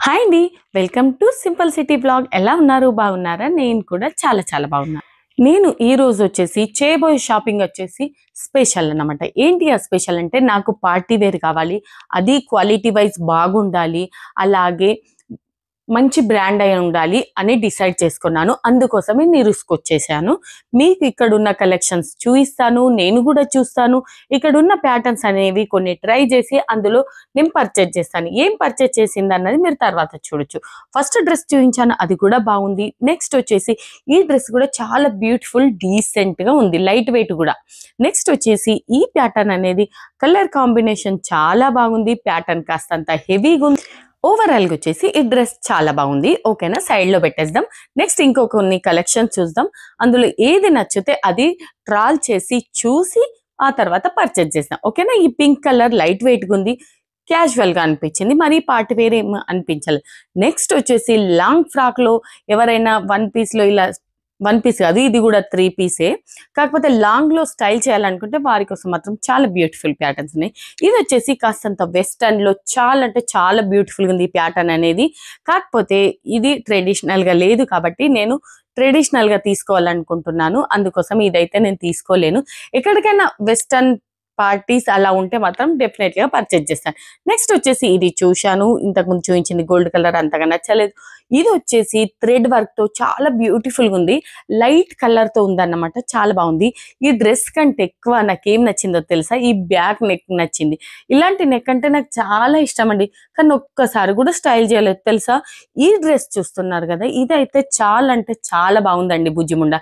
Hi అండి. Welcome to simple city blog. ఎలా ఉన్నారు? బాగున్నారా? నేను కూడా చాలా బాగున్నా. నేను ఈ రోజు వచ్చేసి చేయబోయే షాపింగ్ వచ్చేసి స్పెషల్ అన్నమాట. ఏంటి ఆ స్పెషల్ అంటే నాకు పార్టీ వేర్ కావాలి. అది క్వాలిటీ వైజ్ బాగుండాలి. అలాగే మంచి బ్రాండ్ అయి ఉండాలి అని డిసైడ్ చేసుకున్నాను. అందుకోసమే నీరుసుకొచ్చేసాను. మీకు ఇక్కడున్న కలెక్షన్స్ చూయిస్తాను. నేను కూడా చూస్తాను. ఇక్కడున్న ప్యాటర్న్స్ అనేవి కొన్ని ట్రై చేసి అందులో నేను పర్చేజ్ చేస్తాను. ఏం పర్చేజ్ చేసిందన్నది మీరు తర్వాత చూడొచ్చు. ఫస్ట్ డ్రెస్ చూపించాను, అది కూడా బాగుంది. నెక్స్ట్ వచ్చేసి ఈ డ్రెస్ కూడా చాలా బ్యూటిఫుల్ డీసెంట్గా ఉంది, లైట్ వెయిట్ కూడా. నెక్స్ట్ వచ్చేసి ఈ ప్యాటర్న్ అనేది కలర్ కాంబినేషన్ చాలా బాగుంది. ప్యాటర్న్ కాస్తంత హెవీగా ఉంది. ఓవరాల్గా వచ్చేసి ఈ డ్రెస్ చాలా బాగుంది. ఓకేనా, సైడ్లో పెట్టేద్దాం. నెక్స్ట్ ఇంకో కొన్ని కలెక్షన్ చూద్దాం. అందులో ఏది నచ్చితే అది ట్రాల్ చేసి చూసి ఆ తర్వాత పర్చేజ్ చేద్దాం. ఓకేనా. ఈ పింక్ కలర్ లైట్ వెయిట్గా ఉంది, క్యాజువల్గా అనిపించింది, మరి పార్టీ వేర్ ఏం అనిపించాలి. నెక్స్ట్ వచ్చేసి లాంగ్ ఫ్రాక్లో ఎవరైనా వన్ పీస్లో ఇలా వన్ పీస్ కాదు, ఇది కూడా 3 పీసే, కాకపోతే లాంగ్లో స్టైల్ చేయాలనుకుంటే వారి కోసం మాత్రం చాలా బ్యూటిఫుల్ ప్యాటర్న్స్ ఉన్నాయి. ఇది వచ్చేసి కాస్తంత వెస్టర్న్లో చాలా అంటే చాలా బ్యూటిఫుల్గా ఉంది ఈ ప్యాటర్న్ అనేది. కాకపోతే ఇది ట్రెడిషనల్గా లేదు కాబట్టి నేను ట్రెడిషనల్గా తీసుకోవాలనుకుంటున్నాను. అందుకోసం ఇదైతే నేను తీసుకోలేను. ఎక్కడికైనా వెస్టర్న్ పార్టీస్ అలా ఉంటే మాత్రం డెఫినెట్గా పర్చేజ్ చేస్తాను. నెక్స్ట్ వచ్చేసి ఇది చూశాను, ఇంతకుముందు చూపించింది గోల్డ్ కలర్ అంతగా నచ్చలేదు. ఇది వచ్చేసి థ్రెడ్ వర్క్తో చాలా బ్యూటిఫుల్గా ఉంది, లైట్ కలర్తో ఉందన్నమాట, చాలా బాగుంది. ఈ డ్రెస్ కంటే ఎక్కువ నాకేం నచ్చిందో తెలుసా, ఈ బ్యాక్ నెక్ నచ్చింది. ఇలాంటి నెక్ అంటే నాకు చాలా ఇష్టం అండి, కానీ ఒక్కసారి కూడా స్టైల్ చేయలేదు తెలుసా. ఈ డ్రెస్ చూస్తున్నారు కదా, ఇదైతే చాలా అంటే చాలా బాగుందండి. భుజముండ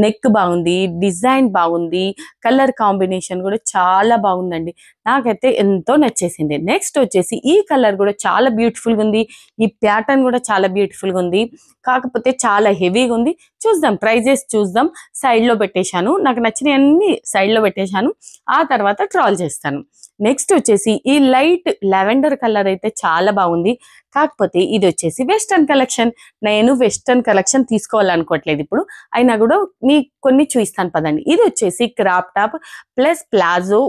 నెక్ బాగుంది, డిజైన్ బాగుంది, కలర్ కాంబినేషన్ కూడా చాలా బాగుందండి. నాకైతే ఎంతో నచ్చేసింది. నెక్స్ట్ వచ్చేసి ఈ కలర్ కూడా చాలా బ్యూటిఫుల్గా ఉంది. ఈ ప్యాటర్న్ కూడా చాలా బ్యూటిఫుల్గా ఉంది, కాకపోతే చాలా హెవీగా ఉంది. చూద్దాం, ప్రైజెస్ చూద్దాం. సైడ్లో పెట్టేశాను, నాకు నచ్చినవన్నీ సైడ్లో పెట్టేశాను, ఆ తర్వాత ట్రాల్ చేస్తాను. నెక్స్ట్ వచ్చేసి ఈ లైట్ లెవెండర్ కలర్ అయితే చాలా బాగుంది, కాకపోతే ఇది వచ్చేసి వెస్టర్న్ కలెక్షన్. నేను వెస్టర్న్ కలెక్షన్ తీసుకోవాలనుకోవట్లేదు ఇప్పుడు, అయినా కూడా మీకు కొన్ని చూపిస్తాను పదండి. ఇది వచ్చేసి క్రాప్ టాప్ ప్లస్ ప్లాజో,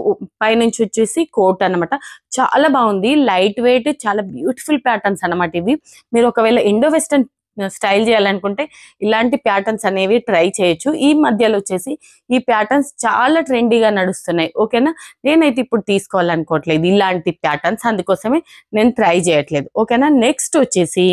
పైనుంచి వచ్చేసి కోట్ అనమాట. చాలా బాగుంది, లైట్ వెయిట్, చాలా బ్యూటిఫుల్ ప్యాటర్న్స్ అనమాట ఇవి. మీరు ఒకవేళ ఇండో వెస్టర్న్ స్టైల్ చేయాలనుకుంటే ఇలాంటి ప్యాటర్న్స్ అనేవి ట్రై చేయొచ్చు. ఈ మధ్యలో వచ్చేసి ఈ ప్యాటర్న్స్ చాలా ట్రెండీగా నడుస్తున్నాయి. ఓకేనా, నేనైతే ఇప్పుడు తీసుకోవాలనుకోవట్లేదు ఇలాంటి ప్యాటర్న్స్, అందుకోసమే నేను ట్రై చేయట్లేదు. ఓకేనా. నెక్స్ట్ వచ్చేసి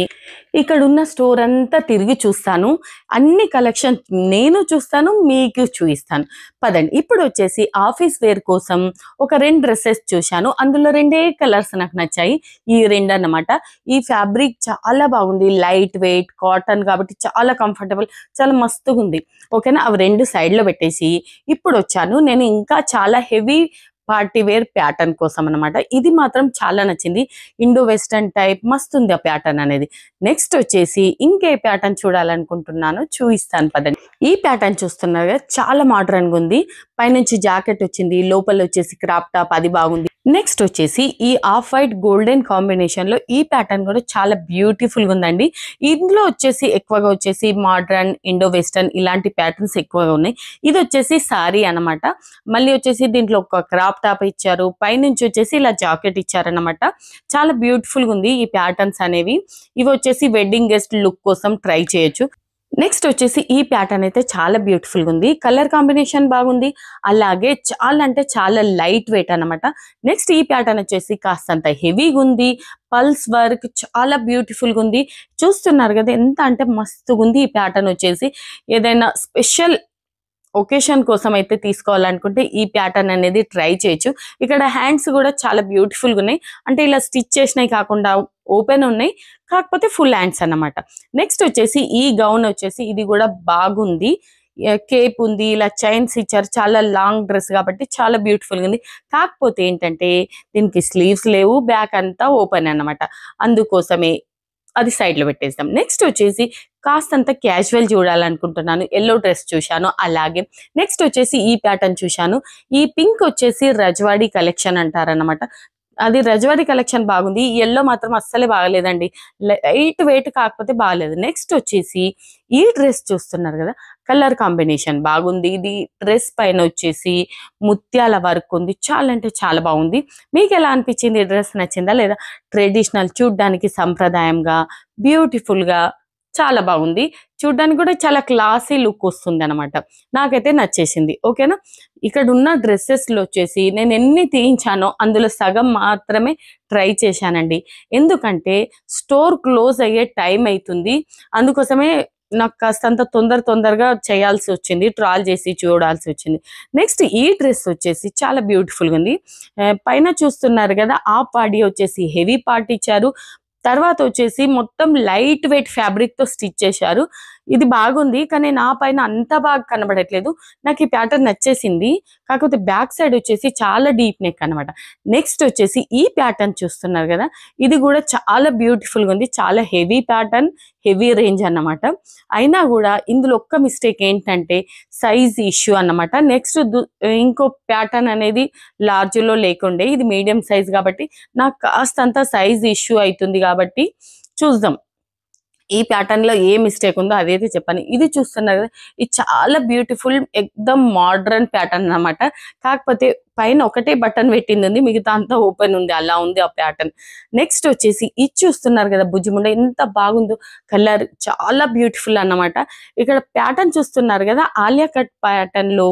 ఇక్కడ ఉన్న స్టోర్ అంతా తిరిగి చూస్తాను, అన్ని కలెక్షన్ నేను చూస్తాను, మీకు చూపిస్తాను పదండి. ఇప్పుడు వచ్చేసి ఆఫీస్ వేర్ కోసం ఒక 2 డ్రెస్సెస్ చూశాను. అందులో 2 కలర్స్ నాకు నచ్చాయి, ఈ 2 అన్నమాట. ఈ ఫ్యాబ్రిక్ చాలా బాగుంది, లైట్ వెయిట్ కాటన్ కాబట్టి చాలా కంఫర్టబుల్, చాలా మస్తుగా ఉంది. ఓకేనా, అవి 2 సైడ్లో పెట్టేసి ఇప్పుడు వచ్చాను నేను ఇంకా చాలా హెవీ పార్టీ వేర్ ప్యాటర్న్ కోసం అనమాట. ఇది మాత్రం చాలా నచ్చింది, ఇండో వెస్టర్న్ టైప్ మస్తు ఉంది ఆ ప్యాటర్న్ అనేది. నెక్స్ట్ వచ్చేసి ఇంకే ప్యాటర్న్ చూడాలనుకుంటున్నాను, చూపిస్తాను పదండి. ఈ ప్యాటర్న్ చూస్తున్నారు కదా, చాలా మోడర్న్గా ఉంది. పైనుంచి జాకెట్ వచ్చింది, లోపల వచ్చేసి క్రాప్ టాప్, అది బాగుంది. నెక్స్ట్ వచ్చేసి ఈ ఆఫ్ వైట్ గోల్డెన్ కాంబినేషన్ లో ఈ ప్యాటర్న్ కూడా చాలా బ్యూటిఫుల్ గా ఉందండి. ఇందులో వచ్చేసి ఎక్కువగా వచ్చేసి మోడ్రన్, ఇండో వెస్టర్న్ ఇలాంటి ప్యాటర్న్స్ ఎక్కువగా ఉన్నాయి. ఇది వచ్చేసి సారీ అన్నమాట. మళ్ళీ వచ్చేసి దీంట్లో ఒక క్రాప్ టాప్ ఇచ్చారు, పైనుంచి వచ్చేసి ఇలా జాకెట్ ఇచ్చారన్నమాట. చాలా బ్యూటిఫుల్ గా ఉంది ఈ ప్యాటర్న్స్ అనేవి. ఇవి వచ్చేసి వెడ్డింగ్ గెస్ట్ లుక్ కోసం ట్రై చేయొచ్చు. నెక్స్ట్ వచ్చేసి ఈ ప్యాటర్న్ అయితే చాలా బ్యూటిఫుల్ గా ఉంది, కలర్ కాంబినేషన్ బాగుంది, అలాగే చాలా అంటే చాలా లైట్ వెయిట్ అనమాట. నెక్స్ట్ ఈ ప్యాటర్న్ వచ్చేసి కాస్తంత హెవీగా ఉంది, పల్స్ వర్క్ చాలా బ్యూటిఫుల్ గా ఉంది. చూస్తున్నారు కదా ఎంత అంటే మస్తుగా ఉంది. ఈ ప్యాటర్న్ వచ్చేసి ఏదైనా స్పెషల్ ఒకేషన్ కోసం అయితే తీసుకోవాలనుకుంటే ఈ ప్యాటర్న్ అనేది ట్రై చేయొచ్చు. ఇక్కడ హ్యాండ్స్ కూడా చాలా బ్యూటిఫుల్గా ఉన్నాయి, అంటే ఇలా స్టిచ్ చేసినవి కాకుండా ఓపెన్ ఉన్నాయి, కాకపోతే ఫుల్ హ్యాండ్స్ అన్నమాట. నెక్స్ట్ వచ్చేసి ఈ గౌన్ వచ్చేసి ఇది కూడా బాగుంది, కేప్ ఉంది, ఇలా చైన్స్ ఇచ్చారు, చాలా లాంగ్ డ్రెస్ కాబట్టి చాలా బ్యూటిఫుల్గా ఉంది. కాకపోతే ఏంటంటే దీనికి స్లీవ్స్ లేవు, బ్యాక్ అంతా ఓపెన్ అన్నమాట, అందుకోసమే అది సైడ్లో పెట్టేస్తాం. నెక్స్ట్ వచ్చేసి కాస్తంత క్యాజువల్ చూడాలనుకుంటున్నాను, ఎల్లో డ్రెస్ చూశాను. అలాగే నెక్స్ట్ వచ్చేసి ఈ ప్యాటర్న్ చూశాను. ఈ పింక్ వచ్చేసి రజవాడి కలెక్షన్ అంటారనమాట. అది రజవాడి కలెక్షన్ బాగుంది. ఎల్లో మాత్రం అస్సలే బాగలేదండి. లైట్ వెయిట్ కాకపోతే బాగలేదు. నెక్స్ట్ వచ్చేసి ఈ డ్రెస్ చూస్తున్నారు కదా, కలర్ కాంబినేషన్ బాగుంది. ఇది డ్రెస్ పైన వచ్చేసి ముత్యాల వర్క్ ఉంది. చాలా అంటే చాలా బాగుంది. మీకు ఎలా అనిపించింది? ఈ డ్రెస్ నచ్చిందా లేదా? ట్రెడిషనల్, చూడ్డానికి సంప్రదాయంగా, బ్యూటిఫుల్ గా చాలా బాగుంది. చూడ్డానికి కూడా చాలా క్లాసీ లుక్ వస్తుంది అనమాట. నాకైతే నచ్చేసింది. ఓకేనా? ఇక్కడ ఉన్న డ్రెస్సెస్ లో వచ్చేసి నేను ఎన్ని తీయించానో అందులో సగం మాత్రమే ట్రై చేశానండి. ఎందుకంటే స్టోర్ క్లోజ్ అయ్యే టైం అవుతుంది. అందుకోసమే నాకు కాస్తంత తొందరగా చేయాల్సి వచ్చింది. ట్రాల్ చేసి చూడాల్సి వచ్చింది. నెక్స్ట్ ఈ డ్రెస్ వచ్చేసి చాలా బ్యూటిఫుల్గా ఉంది. పైన చూస్తున్నారు కదా, ఆ బాడీ వచ్చేసి హెవీ పార్ట్ ఇచ్చారు. తర్వాత వచ్చేసి మొత్తం లైట్ వెయిట్ ఫ్యాబ్రిక్ తో స్టిచ్ చేశారు. ఇది బాగుంది, కానీ నా పైన అంత బాగా కనబడట్లేదు. నాకు ఈ ప్యాటర్న్ నచ్చేసింది. కాకపోతే బ్యాక్ సైడ్ వచ్చేసి చాలా డీప్ నెక్ అనమాట. నెక్స్ట్ వచ్చేసి ఈ ప్యాటర్న్ చూస్తున్నారు కదా, ఇది కూడా చాలా బ్యూటిఫుల్ గా ఉంది. చాలా హెవీ ప్యాటర్న్, హెవీ రేంజ్ అన్నమాట. అయినా కూడా ఇందులో ఒక్క మిస్టేక్ ఏంటంటే సైజ్ ఇష్యూ అన్నమాట. నెక్స్ట్ ఇంకో ప్యాటర్న్ అనేది లార్జ్ లో లేకుండే, ఇది మీడియం సైజ్ కాబట్టి నాకు కాస్తంత సైజ్ ఇష్యూ అవుతుంది. కాబట్టి చూద్దాం ఈ ప్యాటర్న్ లో ఏ మిస్టేక్ ఉందో అదైతే చెప్పాను. ఇది చూస్తున్నారు కదా, ఇది చాలా బ్యూటిఫుల్, ఎక్దమ్ మోడ్రన్ ప్యాటర్న్ అన్నమాట. కాకపోతే పైన ఒకటే బటన్ పెట్టింది ఉంది, మిగతా అంతా ఓపెన్ ఉంది. అలా ఉంది ఆ ప్యాటర్న్. నెక్స్ట్ వచ్చేసి ఇది చూస్తున్నారు కదా, భుజముండ ఎంత బాగుందో. కలర్ చాలా బ్యూటిఫుల్ అన్నమాట. ఇక్కడ ప్యాటర్న్ చూస్తున్నారు కదా, ఆలియా కట్ ప్యాటర్న్ లో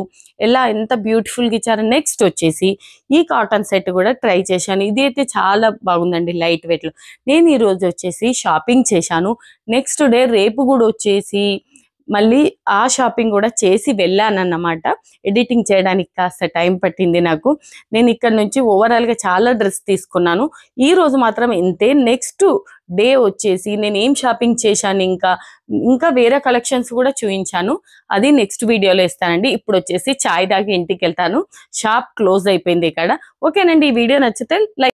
ఎలా ఎంత బ్యూటిఫుల్ గా ఇచ్చారు. నెక్స్ట్ వచ్చేసి ఈ కాటన్ సెట్ కూడా ట్రై చేశాను. ఇది అయితే చాలా బాగుందండి, లైట్ వెయిట్ లో. నేను ఈ రోజు వచ్చేసి షాపింగ్ చేశాను. నెక్స్ట్ డే రేపు కూడా వచ్చేసి మళ్ళీ ఆ షాపింగ్ కూడా చేసి వెళ్ళానన్నమాట. ఎడిటింగ్ చేయడానికి కాస్త టైం పట్టింది నాకు. నేను ఇక్కడ నుంచి ఓవరాల్ గా చాలా డ్రెస్ తీసుకున్నాను. ఈ రోజు మాత్రం ఇంతే. నెక్స్ట్ డే వచ్చేసి నేను ఏం షాపింగ్ చేశాను, ఇంకా వేరే కలెక్షన్స్ కూడా చూపించాను. అది నెక్స్ట్ వీడియోలో ఇస్తానండి. ఇప్పుడు వచ్చేసి చాయ్ తాగి ఇంటికి వెళ్తాను. షాప్ క్లోజ్ అయిపోయింది ఇక్కడ. ఓకేనండి, ఈ వీడియో నచ్చితే లైక్